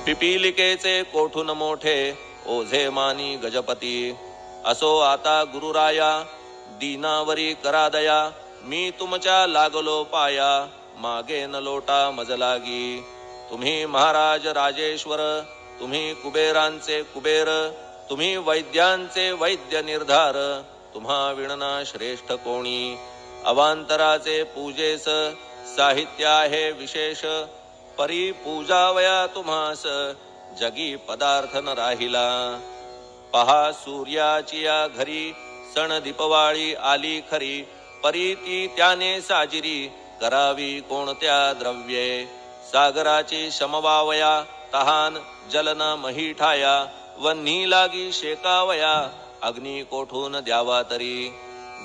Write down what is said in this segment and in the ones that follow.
पिपीलिकेचे कोठून मोठे ओझे मानी गजपती. असो आता गुरुराया दीनावरी करा दया. मी तुमच्या लागलो पाया मागे न लोटा मज लागी. तुम्ही महाराज राजेश्वर तुम्ही कुबेरांचे कुबेर. तुम्ही वैद्यांचे वैद्य निर्धार. तुम्हा विणना श्रेष्ठ कोणी. अवांतराचे पूजेस साहित्य आहे विशेष. परी पूजावया तुम्हास जगी पदार्थ न राहिला. पहा सूर्याची या घरी सण दीपवाळी आली खरी. परी ती त्याने साजिरी करावी कोणत्या द्रव्ये. सागराची शमवावया तहान जलन मही ठाया. वन्ही लागी शेकावया अग्नी कोठून द्यावा तरी.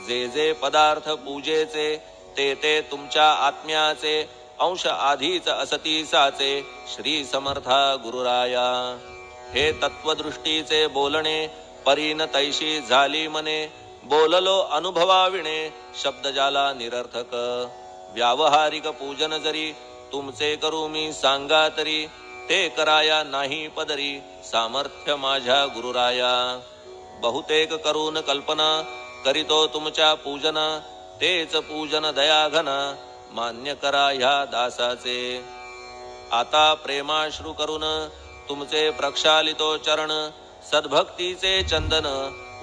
जे जे पदार्थ पूजेचे ते ते तुमच्या आत्म्याचे. अंश आधीच असती साचे श्री समर्था गुरुराया. हे तत्वदृष्टीचे बोलणे परीन तैशी झाली मने. बोललो अनुभवाविणे शब्द जाला निरर्थक. व्यावहारिक पूजन जरी तुमचे करू मी सांगा तरी. ते कराया नाही पदरी सामर्थ्य माझ्या गुरुराया. बहुतेक करून कल्पना करीतो तुमच्या पूजन. तेच पूजन दयाघन मान्य करा ह्या दासाचे. आता प्रेमाश्रू करून तुमचे प्रक्षालितो चरण. सद्भक्तीचे चंदन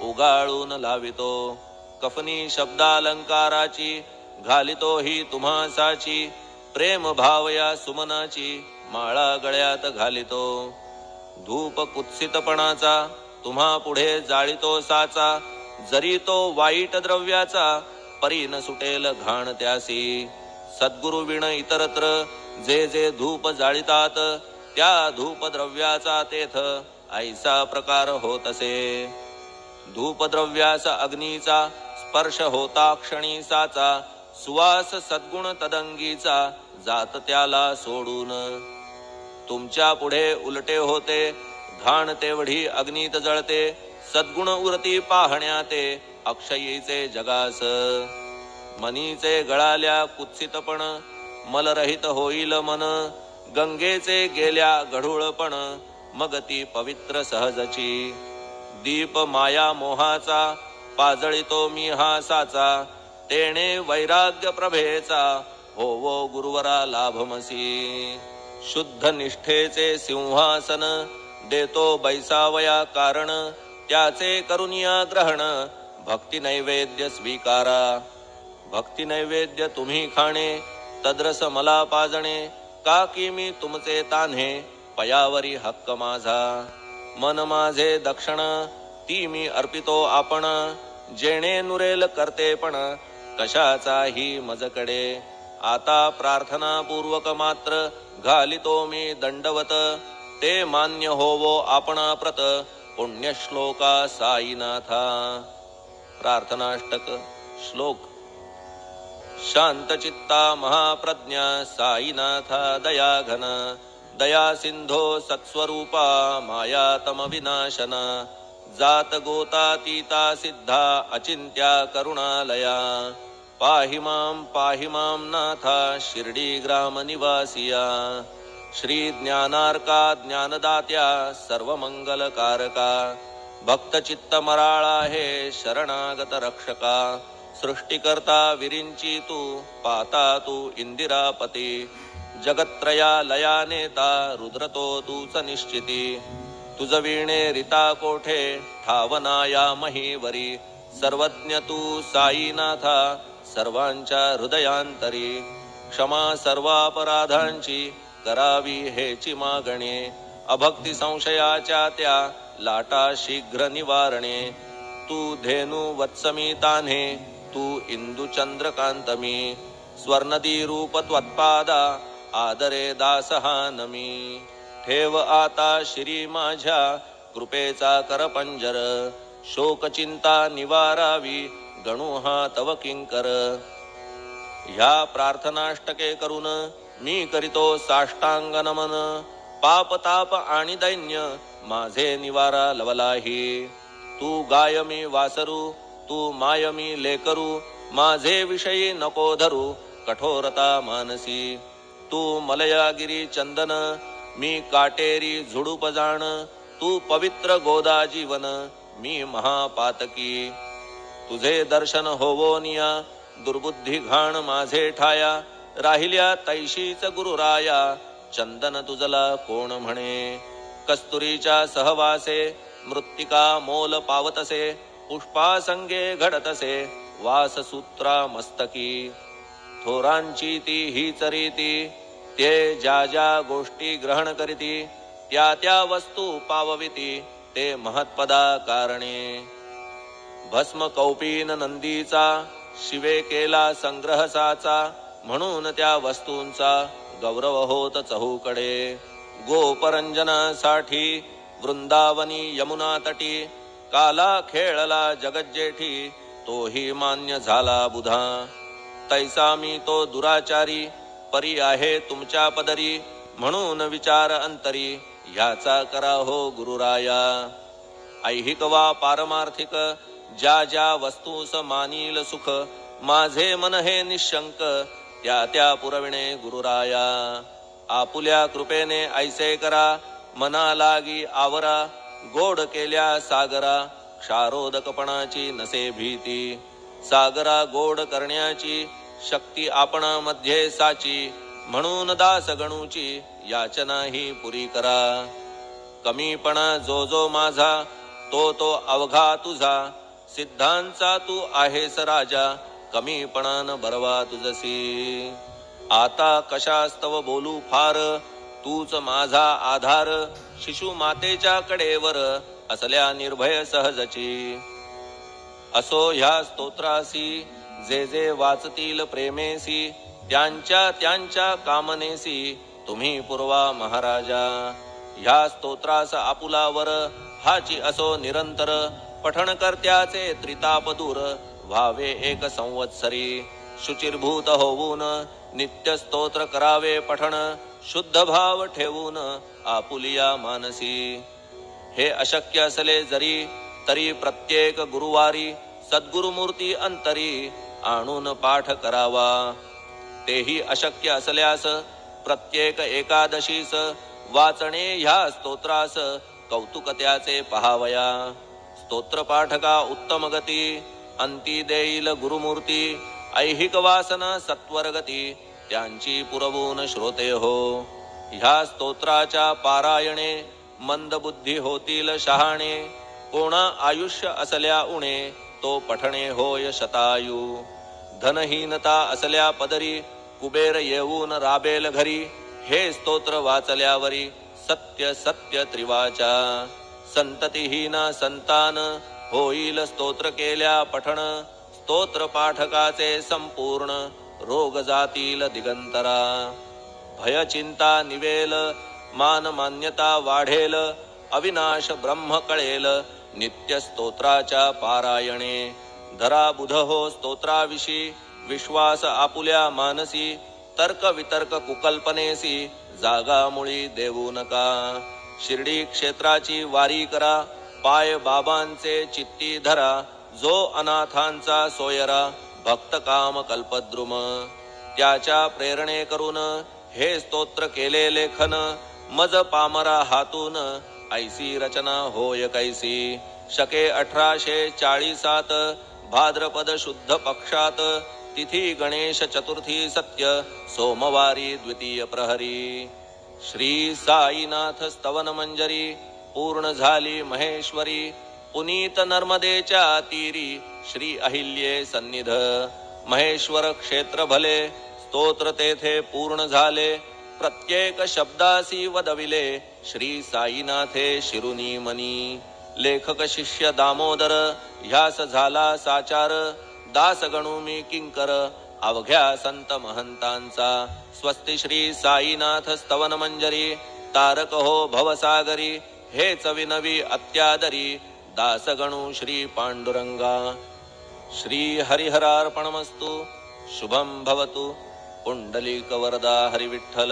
उगाळून लावितो. कफनी शब्दालंकाराची घालितो ही तुम्हासाची. प्रेम भाव या सुमनाची माळा गळ्यात घालितो. धूप कुत्सितपणाचा तुम्हा पुढे जाळितो साचा. जरी तो वाईट द्रव्याचा परीन सुटेल घाण त्यासी. सद्गुरु विण इतरत्र जे जे धूप जाळितात त्या धूप द्रव्याचा तेथ ऐसा प्रकार होत असे. धूप द्रव्यास अग्नीचा स्पर्श होता क्षणी साचा. सुवास सद्गुण तदंगीचा जात त्याला सोडून. तुमच्या पुढे उलटे होते घाण तेवढी अग्नीत जळते. सद्गुण उरती पाहण्या ते अक्षयीचे जगास. मनीचे गळाल्या कुत्सितपण मलरहित होईल मन. गंगेचे गेल्या गढूळपण मग ती पवित्र सहजची. दीप माया मोहाचा पाजळितो मी हा साचा. तेणे वैराग्य प्रभेचा होवो गुरुवरा लाभमसी. शुद्ध निष्ठेचे सिंहासन देतो बैसावया कारण. त्याचे करुनिया ग्रहण भक्ती नैवेद्य स्वीकारा. भक्ती नैवेद्य तुम्ही खाणे तद्रस मला पाजणे. का की मी तुमचे तान्हे पयावरी हक्क माझा. मन माझे दक्षिण ती मी अर्पितो आपण. जेणे नुरेल करतेपण कशाचाही मजकडे. आता प्रार्थना पूर्वक मात्र घालितो मी दंडवत. ते मान्य होवो आपणा प्रत पुण्य श्लोका साईनाथा. प्रार्थनाष्टक श्लोक. शांतचित्ता महाप्रज्ञा साईनाथा दयाघन. दया सिंधो सत्स्वरूपा मायातम विनाशन. जात गोतातीता सिद्धा अचिंत्या करुणालया. पाहि मां नाथा शिर्डी ग्राम निवासिया. श्री ज्ञानार्का ज्ञानदात्या सर्वमंगलकारका. भक्त चित्त मराळा हे शरणागत रक्षका. सृष्टिकर्ता विरिंची तू पाता तू इंदिरापती. जगत्त्रया लया नेता रुद्रतो तूच निश्चिती. तुझ वीणे रिता कोठे ठावना या महीवरी. सर्वज्ञ तू साईनाथा सर्वांच्या हृदयांतरी. क्षमा सर्वापराधांची करावी हेची मागणे. अभक्ती संशयाच्या त्या लाटा शीघ्र निवारणे. तू धेनु वत्समी तान्हे तू इंदू चंद्रकांतमी. स्वर्णदी रूप त्वत्पादा आदरे दासहा नमी. ठेव आता श्री माझ्या कृपेचा करपंजर. शोकचिंता निवारावी गणू हा तव किंकर. ह्या प्रार्थनाष्टके करून मी करीतो साष्टांग नमन. पाप ताप आणि दैन्य माझे निवारा लवलाही. तू गाय मी वासरू तू माय मी लेकरू. माझे विषयी नको धरू कठोरता मानसी. तू मलयागिरी चंदन मी काटेरी झुडूप जाण, तू पवित्र गोदा जीवन, मी महापातकी. तुझे दर्शन होवोनिया, दुर्बुद्धी घाण माझे ठाया, राहिल्या तैशीच गुरुराया, चंदन तुझला कोण म्हणे. कस्तुरीच्या सहवासे, मृत्तिका मोल पावतसे, पुष्पासंगे घडतसे, वाससूत्रा मस्तकी. थोरांची ती हीच रीती, ते ज्या ज्या गोष्टी ग्रहण करीती, त्या त्या वस्तू पावविती, ते महत्पदा कारणे. भस्म कौपीन नंदीचा, शिवे केला संग्रह साचा, म्हणून त्या वस्तूंचा गौरव होत चहूकडे. गोपरंजनासाठी वृंदावनी यमुना तटी, काला खेळला जगज्जेठी, तोही मान्य झाला बुधा. तैसा मी तो दुराचारी, परी आहे तुमच्या पदरी, म्हणून विचार अंतरी, ह्याचा करा हो गुरुराया. ऐहिक वा पारमार्थिक, ज्या ज्या वस्तूस मानील सुख, माझे मन हे निशंक, त्या त्या पुरविणे गुरुराया. आपुल्या कृपेने ऐसे करा, मना लागी आवरा, गोड केल्या सागरा, क्षारोदकपणाची नसे भीती. सागरा गोड करण्याची शक्ती आपणामध्ये साची, म्हणून दास गणूची याचना ही पुरी करा. कमीपणा जो जो माझा, तो तो अवघा तुझा, सिद्धांचा तू आहेस राजा, कमीपणान बरवा तुझसी. आता कशास्तव बोलू फार, तूच माझा आधार, शिशु मातेच्या कडेवर, असल्या निर्भय सहजची. असो ह्या स्तोत्रासी, जे जे वाचतील प्रेमेसी, त्यांच्या त्यांच्या कामनेसी, तुम्ही पुरवा महाराजा. ह्या स्तोत्रास आपुलावर, हाची असो निरंतर, पठण करत्याचे त्रिताप दूर, व्हावे एक संवत्सरी. शुचिर्भूत होऊन, नित्य स्तोत्र करावे पठण, शुद्ध भाव ठेवून आपुलिया मानसी. हे अशक्य असले जरी, तरी प्रत्येक गुरुवारी, सद्गुरुमूर्ती अंतरी, आणून पाठ करावा. तेही अशक्य असल्यास, प्रत्येक एकादशीस, वाचणे ह्या स्तोत्रास, कौतुक त्याचे पहावया. स्तोत्रपाठका उत्तम गती, अंती देईल गुरुमूर्ती, ऐहिक वासना सत्वरगती, त्यांची पुरवून श्रोते हो. ह्या स्तोत्राच्या पारायणे, मंदबुद्धी होतील शहाणे, कोणा आयुष्य असल्या उणे, तो पठणे होय शतायू. धनहीनता असल्या पदरी, कुबेर येऊन राबेल घरी, हे स्तोत्र वाचल्यावरी, सत्य सत्य त्रिवाचा. संततिहीना संतान, होईल स्तोत्र केल्या पठण, स्तोत्र पाठकाचे संपूर्ण, रोग जातील दिगंतरा. भय चिंता निवेल, मान मान्यता वाढेल, अविनाश ब्रह्म कळेल, नित्य स्तोत्राच्या पारायणे. धरा बुध हो स्तोत्राविषयी, विश्वास आपुल्या मानसी, तर्क वितर्क कुकल्पनेसी, जागा मुळी देऊ नका. शिर्डी क्षेत्राची वारी करा, पाय बाबांचे चित्ती धरा, जो अनाथांचा सोयरा, भक्त काम कल्पद्रुम. त्याच्या प्रेरणे करून, हे स्तोत्र केले लेखन, मज पामरा हातून, ऐसी रचना होय कैसी. शके 1840 भाद्रपद शुद्ध पक्षात, तिथी गणेश चतुर्थी सत्य, सोमवारी द्वितीय प्रहरी. श्री साईनाथ स्तवन मंजरी, पूर्ण झाली महेश्वरी, पुनीत नर्मदेच्या तीरी, श्री अहिल्ये सन्निध. महेश्वर क्षेत्र भले, स्तोत्र तेथे पूर्ण झाले, प्रत्येक शब्दासी वदविले, श्री साईनाथे शिरुनी मनी. लेखक शिष्य दामोदर, ह्यास झाला साचार, दास गणू मी किंकर, अवघ्या संत महंतांचा. स्वस्ति श्री साईनाथ स्तवन मंजरी, तारक हो भवसागरी, हेच विनवी अत्यादरी, दास गणू श्री पांडुरंगा. श्री हरिहरार्पणमस्तु. शुभम भवतु. पुंडलिक वरदा हरि विठ्ठल.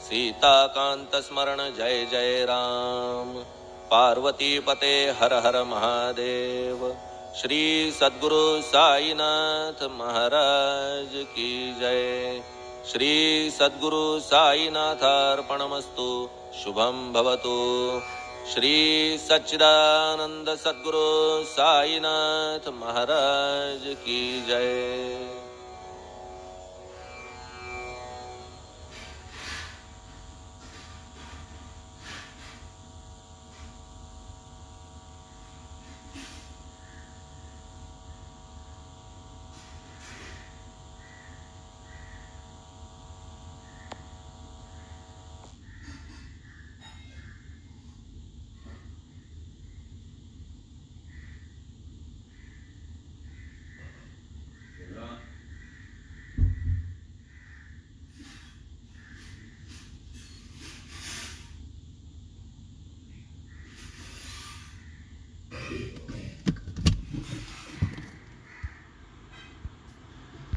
सीताकांत स्मरण जय जय राम. पार्वती पते हर हर महादेव. श्री सद्गुरु साईनाथ महाराज की जय. श्री सद्गुरु साईनाथार्पणमस्तु. शुभम भवतु. श्री सच्चिदानंद सद्गुरु साईनाथ महाराज की जय.